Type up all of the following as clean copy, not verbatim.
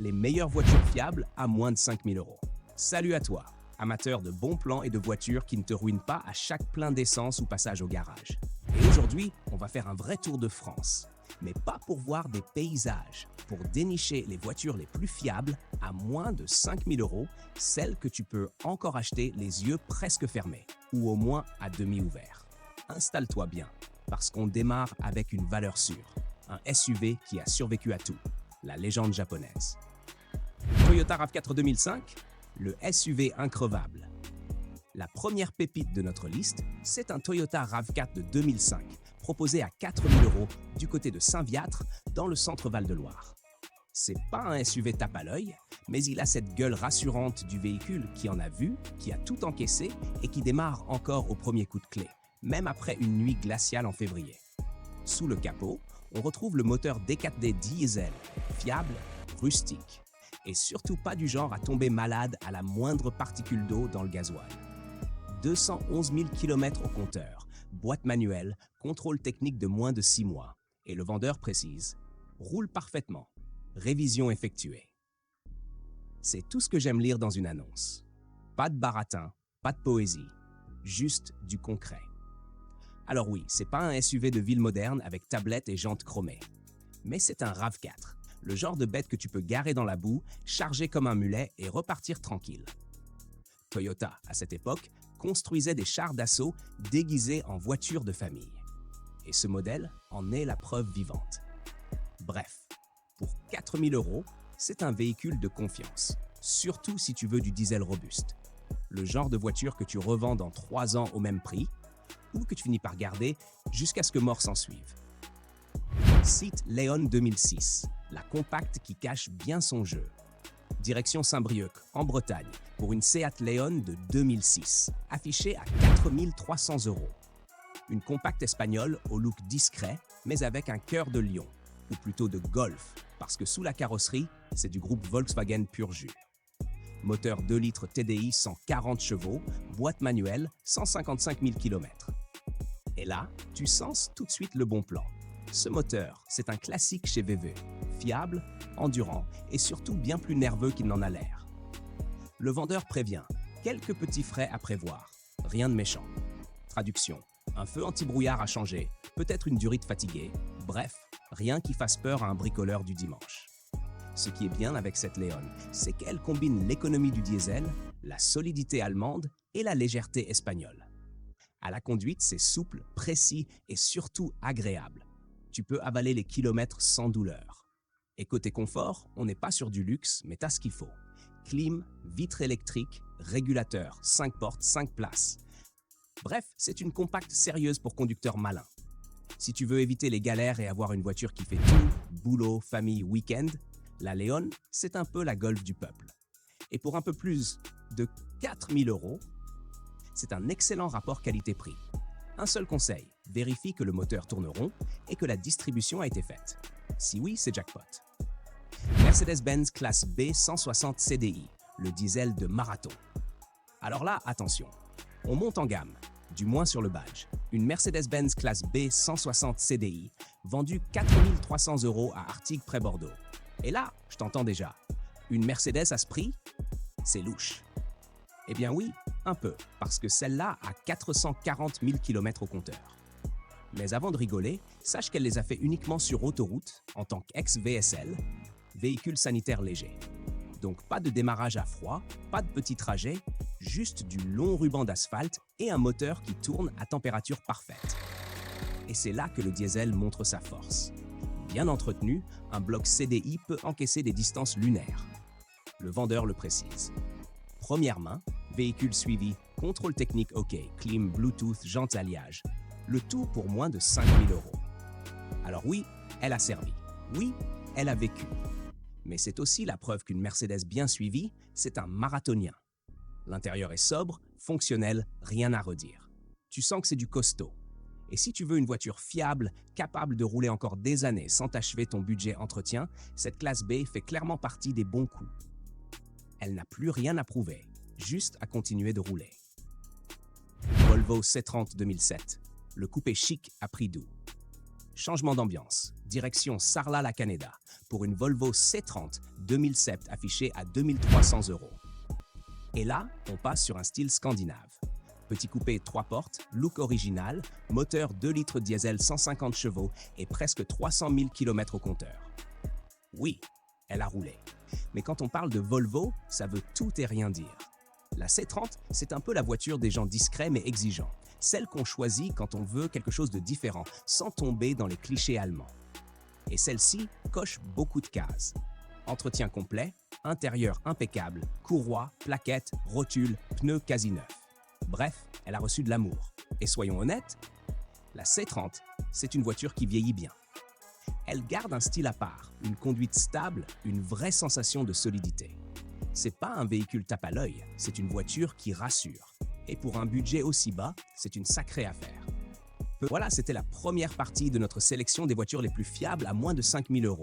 les meilleures voitures fiables à moins de 5000 euros. Salut à toi, amateur de bons plans et de voitures qui ne te ruinent pas à chaque plein d'essence ou passage au garage. Et aujourd'hui, on va faire un vrai tour de France. Mais pas pour voir des paysages, pour dénicher les voitures les plus fiables à moins de 5000 euros, celles que tu peux encore acheter les yeux presque fermés, ou au moins à demi ouverts. Installe-toi bien, parce qu'on démarre avec une valeur sûre, un SUV qui a survécu à tout, la légende japonaise. Toyota RAV4 2005, le SUV increvable. La première pépite de notre liste, c'est un Toyota RAV4 de 2005, proposé à 4000 euros du côté de Saint-Viâtre, dans le centre Val-de-Loire. C'est pas un SUV tape à l'œil, mais il a cette gueule rassurante du véhicule qui en a vu, qui a tout encaissé et qui démarre encore au premier coup de clé, même après une nuit glaciale en février. Sous le capot, on retrouve le moteur D4D diesel, fiable, rustique, et surtout pas du genre à tomber malade à la moindre particule d'eau dans le gasoil. 211 000 km au compteur, boîte manuelle, contrôle technique de moins de 6 mois. Et le vendeur précise, roule parfaitement, révision effectuée. C'est tout ce que j'aime lire dans une annonce. Pas de baratin, pas de poésie, juste du concret. Alors oui, c'est pas un SUV de ville moderne avec tablette et jantes chromées. Mais c'est un RAV4, le genre de bête que tu peux garer dans la boue, charger comme un mulet et repartir tranquille. Toyota, à cette époque, construisait des chars d'assaut déguisés en voitures de famille. Et ce modèle en est la preuve vivante. Bref, pour 4000 euros, c'est un véhicule de confiance, surtout si tu veux du diesel robuste. Le genre de voiture que tu revends dans 3 ans au même prix, ou que tu finis par garder jusqu'à ce que mort s'en suive. Cite Léon 2006, la compacte qui cache bien son jeu. Direction Saint-Brieuc, en Bretagne, pour une Seat León de 2006, affichée à 4300 euros. Une compacte espagnole au look discret, mais avec un cœur de lion, ou plutôt de golf, parce que sous la carrosserie, c'est du groupe Volkswagen pur jus. Moteur 2 litres TDI 140 chevaux, boîte manuelle, 155 000 km. Et là, tu sens tout de suite le bon plan. Ce moteur, c'est un classique chez VW, fiable, endurant et surtout bien plus nerveux qu'il n'en a l'air. Le vendeur prévient, quelques petits frais à prévoir, rien de méchant. Traduction, un feu anti-brouillard à changer, peut-être une durite fatiguée, bref, rien qui fasse peur à un bricoleur du dimanche. Ce qui est bien avec cette Léon, c'est qu'elle combine l'économie du diesel, la solidité allemande et la légèreté espagnole. À la conduite, c'est souple, précis et surtout agréable. Tu peux avaler les kilomètres sans douleur. Et côté confort, on n'est pas sur du luxe, mais t'as ce qu'il faut. Clim, vitre électrique, régulateur, 5 portes, 5 places. Bref, c'est une compacte sérieuse pour conducteurs malins. Si tu veux éviter les galères et avoir une voiture qui fait tout, boulot, famille, week-end, la Léon, c'est un peu la Golf du peuple. Et pour un peu plus de 4000 euros, c'est un excellent rapport qualité-prix. Un seul conseil, vérifie que le moteur tourne rond et que la distribution a été faite. Si oui, c'est jackpot. Mercedes-Benz classe B 160 CDI, le diesel de marathon. Alors là, attention, on monte en gamme, du moins sur le badge. Une Mercedes-Benz classe B 160 CDI, vendue 4300 € à Artigues près Bordeaux. Et là, je t'entends déjà. Une Mercedes à ce prix? C'est louche. Eh bien oui, un peu, parce que celle-là a 440 000 km au compteur. Mais avant de rigoler, sache qu'elle les a fait uniquement sur autoroute, en tant qu'ex-VSL, véhicule sanitaire léger. Donc pas de démarrage à froid, pas de petits trajets, juste du long ruban d'asphalte et un moteur qui tourne à température parfaite. Et c'est là que le diesel montre sa force. Bien entretenu, un bloc CDI peut encaisser des distances lunaires. Le vendeur le précise. Première main, véhicule suivi, contrôle technique OK, clim, Bluetooth, jantes alliage. Le tout pour moins de 5000 €. Alors oui, elle a servi. Oui, elle a vécu. Mais c'est aussi la preuve qu'une Mercedes bien suivie, c'est un marathonien. L'intérieur est sobre, fonctionnel, rien à redire. Tu sens que c'est du costaud. Et si tu veux une voiture fiable, capable de rouler encore des années sans t'achever ton budget entretien, cette classe B fait clairement partie des bons coups. Elle n'a plus rien à prouver, juste à continuer de rouler. Volvo C30 2007, le coupé chic à prix doux. Changement d'ambiance, direction Sarlat-la-Canéda, pour une Volvo C30 2007 affichée à 2300 €. Et là, on passe sur un style scandinave. Petit coupé 3 portes, look original, moteur 2 litres diesel 150 chevaux et presque 300 000 km au compteur. Oui, elle a roulé. Mais quand on parle de Volvo, ça veut tout et rien dire. La C30, c'est un peu la voiture des gens discrets mais exigeants. Celle qu'on choisit quand on veut quelque chose de différent, sans tomber dans les clichés allemands. Et celle-ci coche beaucoup de cases. Entretien complet, intérieur impeccable, courroie, plaquettes, rotules, pneus quasi neufs. Bref, elle a reçu de l'amour. Et soyons honnêtes, la C30, c'est une voiture qui vieillit bien. Elle garde un style à part, une conduite stable, une vraie sensation de solidité. C'est pas un véhicule tape à l'œil, c'est une voiture qui rassure. Et pour un budget aussi bas, c'est une sacrée affaire. Voilà, c'était la première partie de notre sélection des voitures les plus fiables à moins de 5 000 €.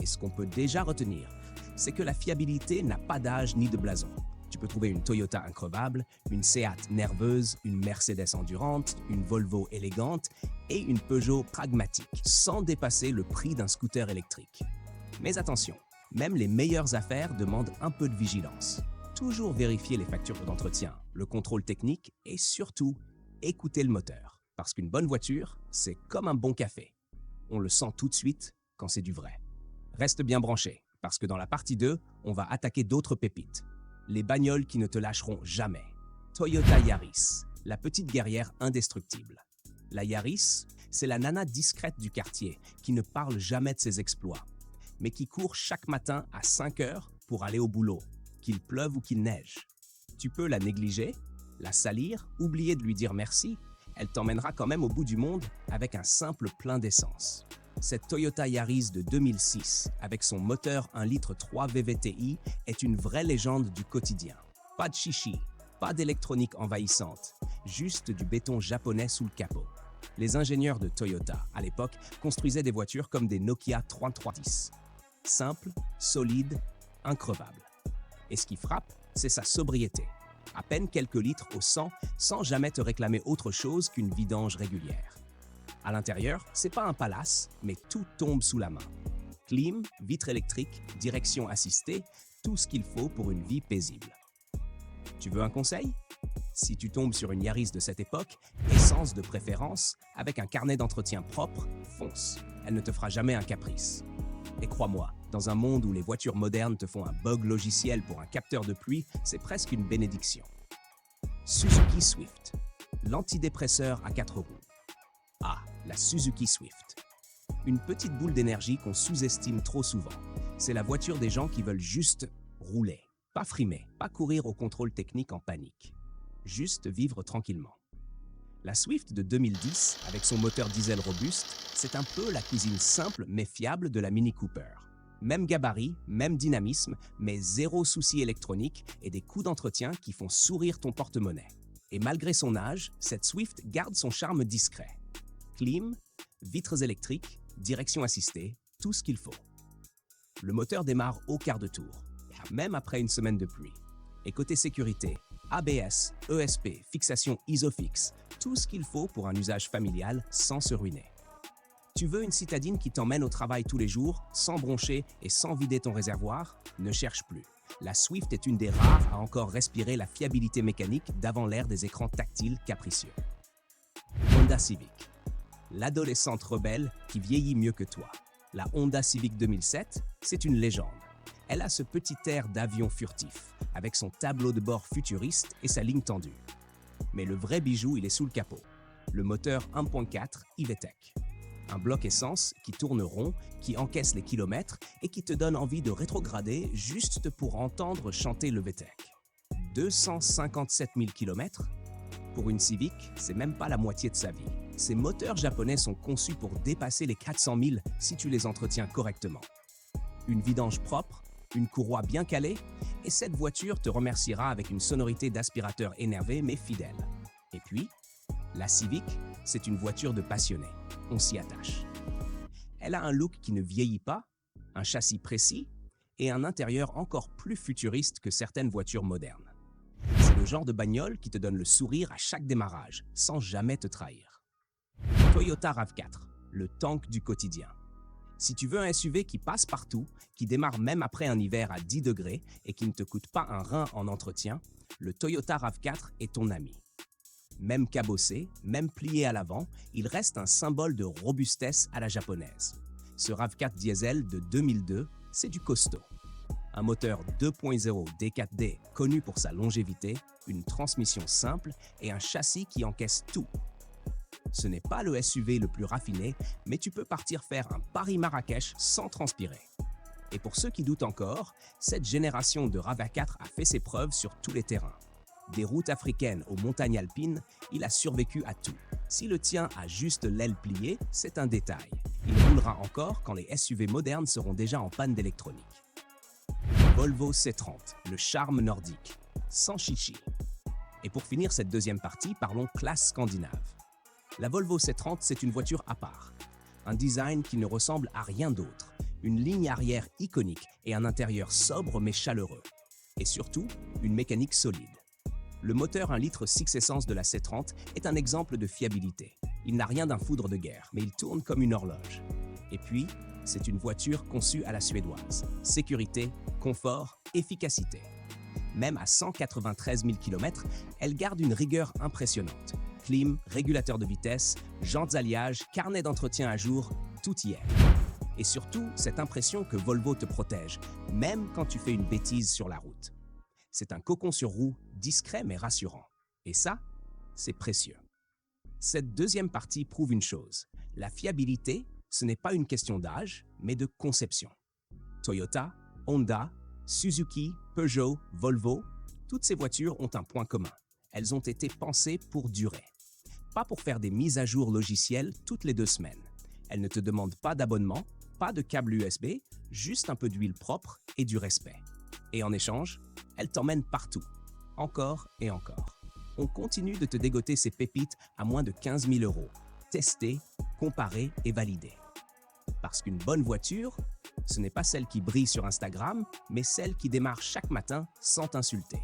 Et ce qu'on peut déjà retenir, c'est que la fiabilité n'a pas d'âge ni de blason. Tu peux trouver une Toyota increvable, une Seat nerveuse, une Mercedes endurante, une Volvo élégante et une Peugeot pragmatique, sans dépasser le prix d'un scooter électrique. Mais attention, même les meilleures affaires demandent un peu de vigilance. Toujours vérifier les factures d'entretien, le contrôle technique et surtout, écouter le moteur. Parce qu'une bonne voiture, c'est comme un bon café. On le sent tout de suite quand c'est du vrai. Reste bien branché, parce que dans la partie 2, on va attaquer d'autres pépites. Les bagnoles qui ne te lâcheront jamais. Toyota Yaris, la petite guerrière indestructible. La Yaris, c'est la nana discrète du quartier qui ne parle jamais de ses exploits, mais qui court chaque matin à 5 heures pour aller au boulot, qu'il pleuve ou qu'il neige. Tu peux la négliger, la salir, oublier de lui dire merci, elle t'emmènera quand même au bout du monde avec un simple plein d'essence. Cette Toyota Yaris de 2006, avec son moteur 1,3 litre VVTi, est une vraie légende du quotidien. Pas de chichi, pas d'électronique envahissante, juste du béton japonais sous le capot. Les ingénieurs de Toyota, à l'époque, construisaient des voitures comme des Nokia 3310. Simple, solide, increvable. Et ce qui frappe, c'est sa sobriété. À peine quelques litres au 100, sans jamais te réclamer autre chose qu'une vidange régulière. À l'intérieur, c'est pas un palace, mais tout tombe sous la main. Clim, vitre électrique, direction assistée, tout ce qu'il faut pour une vie paisible. Tu veux un conseil? Si tu tombes sur une Yaris de cette époque, essence de préférence, avec un carnet d'entretien propre, fonce. Elle ne te fera jamais un caprice. Et crois-moi, dans un monde où les voitures modernes te font un bug logiciel pour un capteur de pluie, c'est presque une bénédiction. Suzuki Swift, l'antidépresseur à 4 roues. Ah, la Suzuki Swift. Une petite boule d'énergie qu'on sous-estime trop souvent. C'est la voiture des gens qui veulent juste rouler. Pas frimer, pas courir au contrôle technique en panique. Juste vivre tranquillement. La Swift de 2010, avec son moteur diesel robuste, c'est un peu la cousine simple mais fiable de la Mini Cooper. Même gabarit, même dynamisme, mais zéro souci électronique et des coûts d'entretien qui font sourire ton porte-monnaie. Et malgré son âge, cette Swift garde son charme discret. Clim, vitres électriques, direction assistée, tout ce qu'il faut. Le moteur démarre au quart de tour, même après une semaine de pluie. Et côté sécurité, ABS, ESP, fixation Isofix, tout ce qu'il faut pour un usage familial sans se ruiner. Tu veux une citadine qui t'emmène au travail tous les jours, sans broncher et sans vider ton réservoir? Ne cherche plus. La Swift est une des rares à encore respirer la fiabilité mécanique d'avant l'ère des écrans tactiles capricieux. Honda Civic. L'adolescente rebelle qui vieillit mieux que toi. La Honda Civic 2007, c'est une légende. Elle a ce petit air d'avion furtif, avec son tableau de bord futuriste et sa ligne tendue. Mais le vrai bijou, il est sous le capot. Le moteur 1.4 e-VTEC. Un bloc essence qui tourne rond, qui encaisse les kilomètres et qui te donne envie de rétrograder juste pour entendre chanter le VTEC. 257 000 km? Pour une Civic, c'est même pas la moitié de sa vie. Ces moteurs japonais sont conçus pour dépasser les 400 000 si tu les entretiens correctement. Une vidange propre, une courroie bien calée, et cette voiture te remerciera avec une sonorité d'aspirateur énervé mais fidèle. Et puis, la Civic, c'est une voiture de passionné. On s'y attache. Elle a un look qui ne vieillit pas, un châssis précis et un intérieur encore plus futuriste que certaines voitures modernes. C'est le genre de bagnole qui te donne le sourire à chaque démarrage, sans jamais te trahir. Toyota RAV4, le tank du quotidien. Si tu veux un SUV qui passe partout, qui démarre même après un hiver à 10 degrés et qui ne te coûte pas un rein en entretien, le Toyota RAV4 est ton ami. Même cabossé, même plié à l'avant, il reste un symbole de robustesse à la japonaise. Ce RAV4 diesel de 2002, c'est du costaud. Un moteur 2.0 D4D connu pour sa longévité, une transmission simple et un châssis qui encaisse tout. Ce n'est pas le SUV le plus raffiné, mais tu peux partir faire un Paris-Marrakech sans transpirer. Et pour ceux qui doutent encore, cette génération de RAV4 a fait ses preuves sur tous les terrains. Des routes africaines aux montagnes alpines, il a survécu à tout. Si le tien a juste l'aile pliée, c'est un détail. Il roulera encore quand les SUV modernes seront déjà en panne d'électronique. Volvo C30, le charme nordique, sans chichi. Et pour finir cette deuxième partie, parlons classe scandinave. La Volvo C30, c'est une voiture à part. Un design qui ne ressemble à rien d'autre, une ligne arrière iconique et un intérieur sobre mais chaleureux. Et surtout, une mécanique solide. Le moteur 1 litre 6 essence de la C30 est un exemple de fiabilité. Il n'a rien d'un foudre de guerre, mais il tourne comme une horloge. Et puis, c'est une voiture conçue à la suédoise. Sécurité, confort, efficacité. Même à 193 000 km, elle garde une rigueur impressionnante. Clim, régulateur de vitesse, jantes alliage, carnet d'entretien à jour, tout y est. Et surtout, cette impression que Volvo te protège, même quand tu fais une bêtise sur la route. C'est un cocon sur roue, discret mais rassurant. Et ça, c'est précieux. Cette deuxième partie prouve une chose. La fiabilité, ce n'est pas une question d'âge, mais de conception. Toyota, Honda, Suzuki, Peugeot, Volvo, toutes ces voitures ont un point commun. Elles ont été pensées pour durer. Pas pour faire des mises à jour logicielles toutes les 2 semaines. Elles ne te demandent pas d'abonnement, pas de câble USB, juste un peu d'huile propre et du respect. Et en échange, elles t'emmènent partout, encore et encore. On continue de te dégoter ces pépites à moins de 15 000 €, testées, comparées et validées. Parce qu'une bonne voiture, ce n'est pas celle qui brille sur Instagram, mais celle qui démarre chaque matin sans t'insulter.